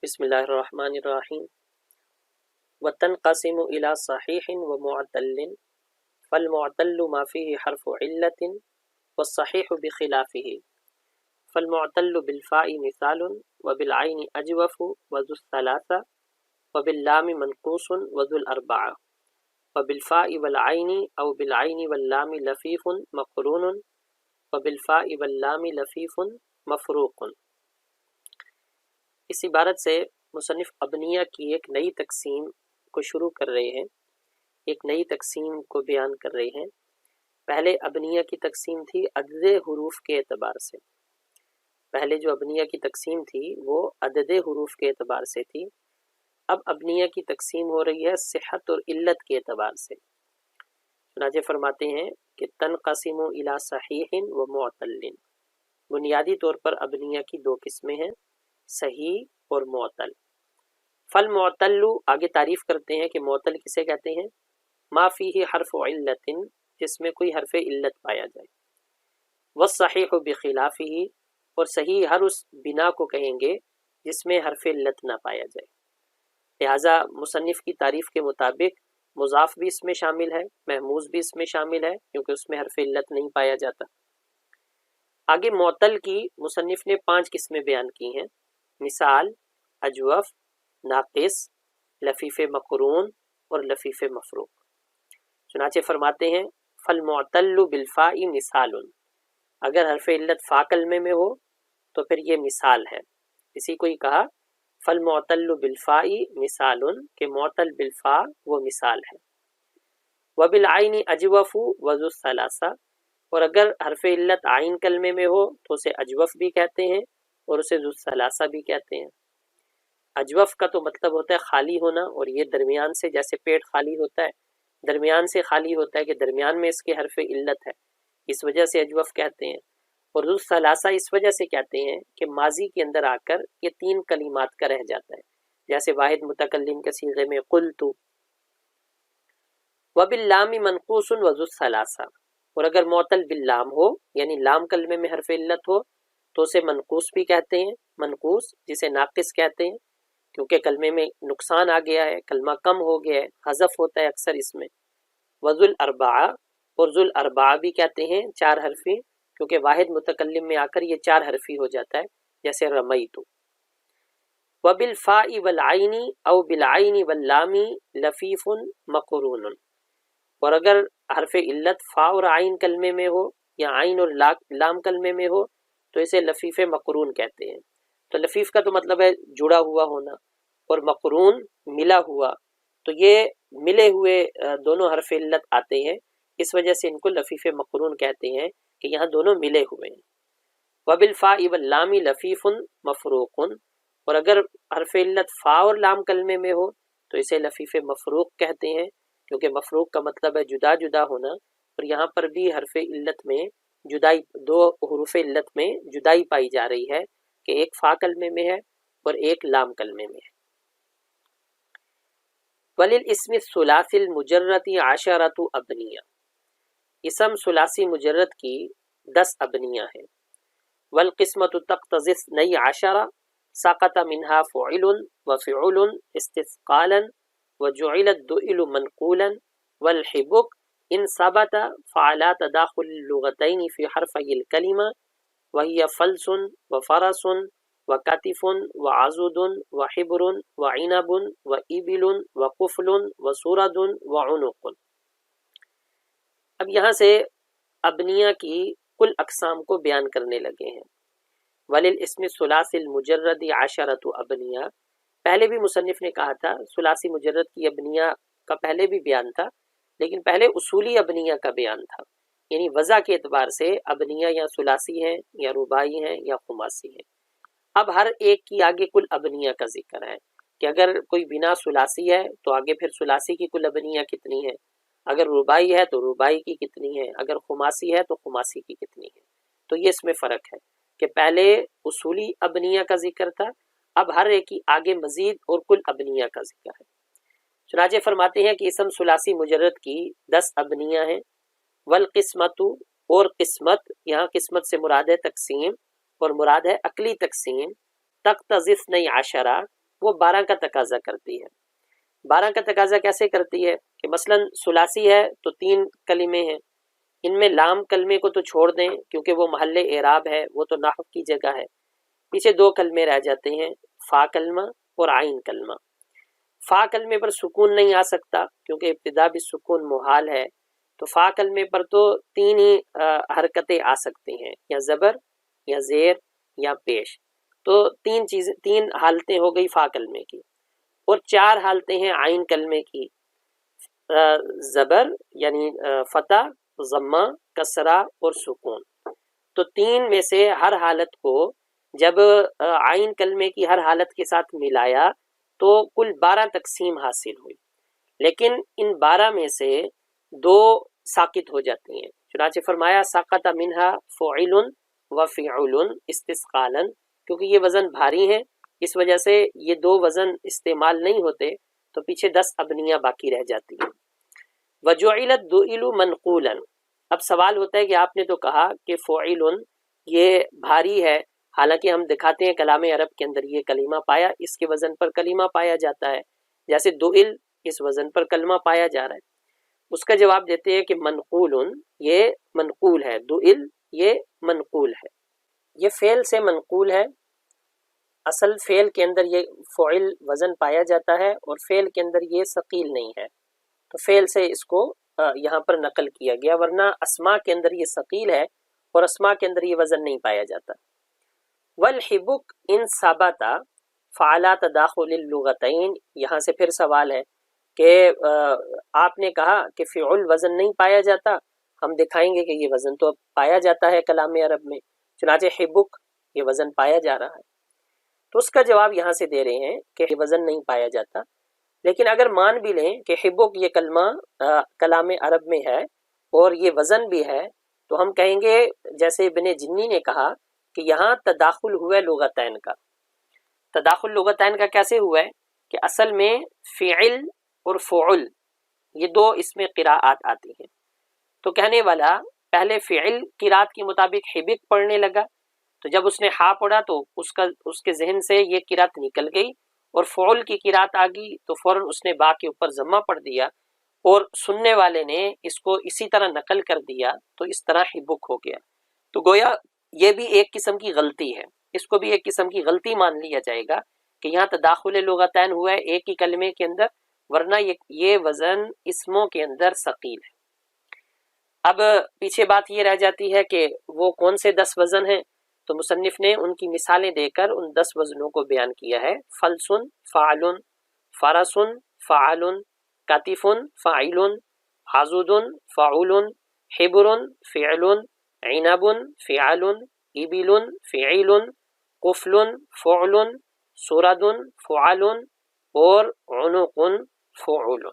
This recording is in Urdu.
بسم اللہ الرحمن الرحیم وتنقسم الى صحیح ومعتل فالمعتل ما فيه حرف علت والصحيح بخلافه فالمعتل بالفاء مثال وبالعين أجوف وذو الثلاثة وباللام منقوص وذو الأربعة وبالفاء والعين أو بالعين واللام لفيف مقرون وبالفاء واللام لفيف مفروق۔ اس عبارت سے مصنف ابنیہ کی ایک نئی تقسیم کو شروع کر رہے ہیں، ایک نئی تقسیم کو بیان کر رہے ہیں۔ پہلے ابنیہ کی تقسیم تھی عدد حروف کے اعتبار سے، پہلے جو ابنیہ کی تقسیم تھی وہ عدد حروف کے اعتبار سے تھی، اب ابنیہ کی تقسیم ہو رہی ہے صحت اور علت کے اعتبار سے۔ چنانچہ فرماتے ہیں کہ تنقسم الی صحیح و معتل، بنیادی طور پر ابنیہ کی دو قسمیں ہیں، صحیح اور معتل۔ فالمعتل، آگے تعریف کرتے ہیں کہ معتل کسے کہتے ہیں، ما فیہ حرف علت، جس میں کوئی حرف علت پایا جائے، والصحیح بخلافہ، اور صحیح ہر اس بنا کو کہیں گے جس میں حرف علت نہ پایا جائے۔ لہٰذا مصنف کی تعریف کے مطابق مضاف بھی اس میں شامل ہے، محموز بھی اس میں شامل ہے، کیونکہ اس میں حرف علت نہیں پایا جاتا۔ آگے معتل کی مصنف نے 5 قسمیں بیان کی ہیں، مثال، اجوف، ناقص، لفیف مقرون اور لفیف مفروق۔ چنانچہ فرماتے ہیں فالمعتل بالفاء مثال، اگر حرف علت فا کلمے میں ہو تو پھر یہ مثال ہے۔ اسی کو ہی کہا فالمعتل بالفاء مثال، کہ معتل بالفاء وہ مثال ہے۔ وبالعین اجوف وذو الثلاثہ، اور اگر حرف علت عین کلمے میں ہو تو اسے اجوف بھی کہتے ہیں اور اسے ذو الثلاثہ بھی کہتے ہیں۔ اجوف کا تو مطلب ہوتا ہے خالی ہونا، اور یہ درمیان سے، جیسے پیٹ خالی ہوتا ہے درمیان سے خالی ہوتا ہے کہ درمیان میں اس کے حرف علت ہے، اس وجہ سے اجوف کہتے ہیں۔ اور ذو الثلاثہ اس وجہ سے کہتے ہیں کہ ماضی کے اندر آ کر یہ 3 کلمات کا رہ جاتا ہے، جیسے واحد متکلم کے صیغے میں قلت۔ وباللام منقوص وذو الثلاثہ، اور اگر معتل باللام ہو یعنی لام کلمے میں حرف علت ہو تو اسے منقوص بھی کہتے ہیں، منقوص جسے ناقص کہتے ہیں، کیونکہ کلمے میں نقصان آ گیا ہے، کلمہ کم ہو گیا ہے، حذف ہوتا ہے اکثر اس میں۔ وذو الاربعہ، اور ذو الاربعہ بھی کہتے ہیں 4 حرفی، کیونکہ واحد متکلم میں آ کر یہ 4 حرفی ہو جاتا ہے، جیسے رمیت۔ وبالفاء والعین او بالعین واللام لفیف مقرون، اور اگر حرف علت فا اور عین کلمے میں ہو یا عین اور لام کلمے میں ہو تو اسے لفیف مقرون کہتے ہیں۔ تو لفیف کا تو مطلب ہے جڑا ہوا ہونا، اور مقرون ملا ہوا، تو یہ ملے ہوئے دونوں حرف علت آتے ہیں، اس وجہ سے ان کو لفیف مقرون کہتے ہیں کہ یہاں دونوں ملے ہوئے ہیں۔ وبالفاء واللام لفیف مفروق، اور اگر حرف علت فا اور لام کلمے میں ہو تو اسے لفیف مفروق کہتے ہیں، کیونکہ مفروق کا مطلب ہے جدا جدا ہونا، اور یہاں پر بھی حرف علت میں جدائی، 2 حروف علت میں جدائی پائی جا رہی ہے کہ ایک فا کلمے میں ہے اور ایک لام کلمے میں ہے۔ وللاسم الثلاثی المجرد 10 ابنیہ، اسم ثلاثی مجرد کی 10 ابنیہ ہیں۔ والقسمۃ تقتضی 12 سقط منها فعل وفعل استثقالا وجعل الدؤل منقولا والحبك ان ثبت فعلى تداخل اللغتين في حرفي الكلمة وهي فلس وفرس وكتف وعضد وحبر وعنب وإبل وقفل وسرد وعنق۔ اب یہاں سے ابنیہ کی کل اقسام کو بیان کرنے لگے ہیں۔ وللاسم الثلاثی المجرد 10 ابنیہ، پہلے بھی مصنف نے کہا تھا ثلاثی مجرد کی ابنیہ کا پہلے بھی بیان تھا، لیکن پہلے اصولی ابنیہ کا بیان تھا، یعنی وضع کے اعتبار سے ابنیہ یا ثلاثی ہیں یا رباعی ہیں یا خماسی ہیں۔ اب ہر ایک کی آگے کل ابنیہ کا ذکر ہے کہ اگر کوئی بنا ثلاثی ہے تو آگے پھر ثلاثی کی کل ابنیہ کتنی ہے، اگر رباعی ہے تو رباعی کی کتنی ہے، اگر خماسی ہے تو خماسی کی کتنی ہے۔ تو یہ اس میں فرق ہے کہ پہلے اصولی ابنیہ کا ذکر تھا، اب ہر ایک کی آگے مزید اور کل ابنیہ کا ذکر ہے۔ چنانچہ فرماتے ہیں کہ اسم ثلاثی مجرد کی 10 ابنیہ ہیں۔ والقسمت، اور قسمت، یہاں قسمت سے مراد ہے تقسیم اور مراد ہے عقلی تقسیم، تقتضی 12، وہ 12 کا تقاضا کرتی ہے۔ 12 کا تقاضا کیسے کرتی ہے کہ مثلاً ثلاثی ہے تو 3 کلمے ہیں، ان میں لام کلمے کو تو چھوڑ دیں کیونکہ وہ محل اعراب ہے، وہ تو نحو کی جگہ ہے، پیچھے 2 کلمے رہ جاتے ہیں، فا کلمہ اور عین کلمہ۔ فا کلمے پر سکون نہیں آ سکتا کیونکہ ابتدا بھی سکون محال ہے، تو فا کلمے پر تو 3 ہی حرکتیں آ سکتی ہیں، یا زبر یا زیر یا پیش، تو 3 حالتیں ہو گئی فا کلمے کی، اور 4 حالتیں ہیں عین کلمے کی، زبر یعنی فتح، ضمہ، کسرہ اور سکون۔ تو 3 میں سے ہر حالت کو جب عین کلمے کی ہر حالت کے ساتھ ملایا تو کل 12 تقسیم حاصل ہوئی، لیکن ان 12 میں سے 2 ساقط ہو جاتی ہیں، چنانچہ فرمایا سقط منہا فعل و فعل استثقالا، کیونکہ یہ وزن بھاری ہیں اس وجہ سے یہ 2 وزن استعمال نہیں ہوتے، تو پیچھے 10 ابنیہ باقی رہ جاتی ہیں۔ وجعلت دؤل منقولا، اب سوال ہوتا ہے کہ آپ نے تو کہا کہ فعل یہ بھاری ہے، حالانکہ ہم دکھاتے ہیں کلام عرب کے اندر یہ کلمہ پایا، اس کے وزن پر کلمہ پایا جاتا ہے، جیسے دؤل اس وزن پر کلمہ پایا جا رہا ہے۔ اس کا جواب دیتے ہیں کہ منقول یہ منقول ہے، دؤل یہ منقول ہے، یہ فعل سے منقول ہے، اصل فعل کے اندر یہ فعل وزن پایا جاتا ہے اور فعل کے اندر یہ ثقیل نہیں ہے، تو فعل سے اس کو یہاں پر نقل کیا گیا، ورنہ اسماء کے اندر یہ ثقیل ہے اور اسماء کے اندر یہ وزن نہیں پایا جاتا۔ والحبک ان ثبت فعلی تداخل اللغتین، یہاں سے پھر سوال ہے کہ آپ نے کہا کہ فعل وزن نہیں پایا جاتا، ہم دکھائیں گے کہ یہ وزن تو پایا جاتا ہے کلام عرب میں، چنانچہ حبک یہ وزن پایا جا رہا ہے، تو اس کا جواب یہاں سے دے رہے ہیں کہ یہ وزن نہیں پایا جاتا، لیکن اگر مان بھی لیں کہ حبک یہ کلمہ کلام عرب میں ہے اور یہ وزن بھی ہے، تو ہم کہیں گے جیسے ابن جنی نے کہا کہ یہاں تداخل ہوا ہے لغتین کا۔ تداخل لغتین کا کیسے ہوا ہے کہ اصل میں فعل اور فعل یہ 2 اس میں قراءات آتی ہیں، تو کہنے والا پہلے فعل قراءت کے مطابق حبک پڑھنے لگا، تو جب اس نے ہا پڑھا تو اس کے ذہن سے یہ قراءت نکل گئی، اور فعل کی قراءت آ گئی تو فوراً اس نے با کے اوپر ضمہ پڑھ دیا، اور سننے والے نے اس کو اسی طرح نقل کر دیا، تو اس طرح حبک ہو گیا۔ تو گویا یہ بھی ایک قسم کی غلطی ہے، اس کو بھی ایک قسم کی غلطی مان لیا جائے گا کہ یہاں تداخل لغتین ہوا ہے ایک ہی کلمے کے اندر، ورنہ یہ وزن اسموں کے اندر ثقیل ہے۔ اب پیچھے بات یہ رہ جاتی ہے کہ وہ کون سے 10 وزن ہیں، تو مصنف نے ان کی مثالیں دے کر ان 10 وزنوں کو بیان کیا ہے۔ فلسن فعل، فرسن فعل، کتف فاعل، حضد فعول، حبر فعل، عنب فعل، ابل فعل، قفل فعل، سرد فعل، اور عنق فعل۔